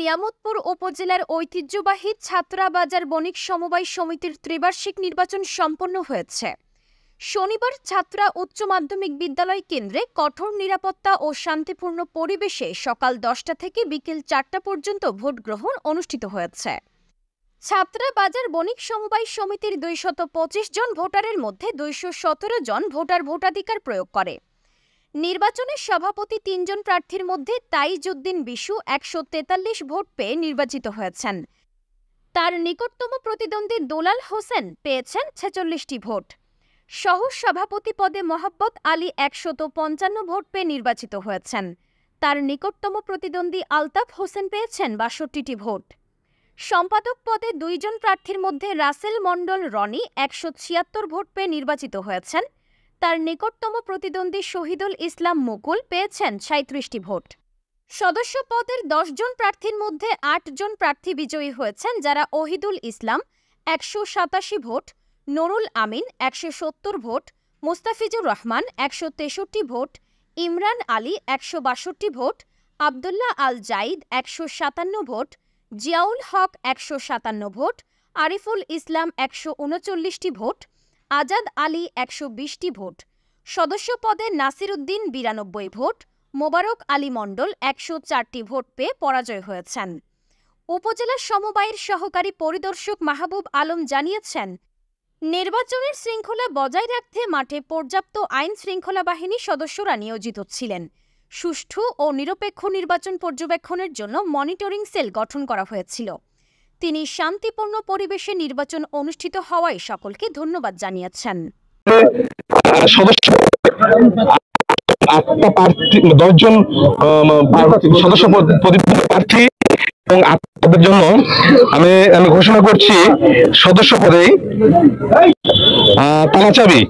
নিয়ামতপুর উপজেলার ঐতিহ্যবাহী ছাত্রাবাজার বণিক সমবায় সমিতির ত্রিবার্ষিক নির্বাচন সম্পন্ন হয়েছে। শনিবার ছাত্রা উচ্চ মাধ্যমিক বিদ্যালয় কেন্দ্রে কঠোর নিরাপত্তা ও শান্তিপূর্ণ পরিবেশে সকাল 10টা থেকে বিকেল 4টা পর্যন্ত ভোট গ্রহণ অনুষ্ঠিত হয়েছে। ছাত্রাবাজার বণিক সমবায় সমিতির 225 জন ভোটারের মধ্যে 217 জন ভোটাধিকার প্রয়োগ করে। নির্বাচনের সভাপতি 3 জন প্রার্থীর মধ্যে তাইজউদ্দিন বিশু 143 ভোট পেয়ে নির্বাচিত হয়েছেন। তার নিকটতম প্রতিদ্বন্দ্বী দুলাল হোসেন পেয়েছেন 46টি ভোট। সহ সভাপতি পদে মোহাব্বত আলী 155 ভোট পেয়ে নির্বাচিত হয়েছেন। তার নিকটতম প্রতিদ্বন্দ্বী আলতাফ হোসেন পেয়েছেন 62টি ভোট। সম্পাদক পদে 2 জন প্রার্থীর মধ্যে রাসেল মণ্ডল রনি 176 ভোট পেয়ে নির্বাচিত হয়েছেন। তার নিকটতম প্রতিদ্বন্দ্বী শহীদুল ইসলাম মুকুল পেয়েছেন 37টি ভোট। সদস্য পদের 10 জন প্রার্থীর মধ্যে 8 জন প্রার্থী বিজয়ী হয়েছেন, যারা Ohidul Islam 187 vote, Nurul Amin 170 vote, Mustafizur Rahman 163 vote, Imran Ali 162 vote, Abdullah Al Zaid 157 vote, Ziaul Haque 157 vote, Ariful Islam 139টি ভোট, আজাদ আলী 120টি ভোট। সদস্য পদে নাসির উদ্দিন 92 ভোট, মোবারক আলী মণ্ডল 104টি ভোট পেয়ে পরাজয় হয়েছেন। উপজেলা সমবায়ের সহকারী পরিদর্শক মাহবুব আলম জানিয়েছেন, নির্বাচনের শৃঙ্খলা বজায় রাখতে মাঠে পর্যাপ্ত আইন শৃঙ্খলা বাহিনীর সদস্যরা নিয়োজিত ছিলেন। সুষ্ঠু ও নিরপেক্ষ নির্বাচন পর্যবেক্ষণের জন্য মনিটরিং সেল গঠন করা হয়েছিল। তিনি শান্তিপূর্ণ পরিবেশে নির্বাচন অনুষ্ঠিত হওয়ায় সকলকে ধন্যবাদ জানিয়েছেন। 10 জন সদস্য প্রার্থী এবং আপনাদের জন্য আমি ঘোষণা করছি সদস্য পদে তালা চাবি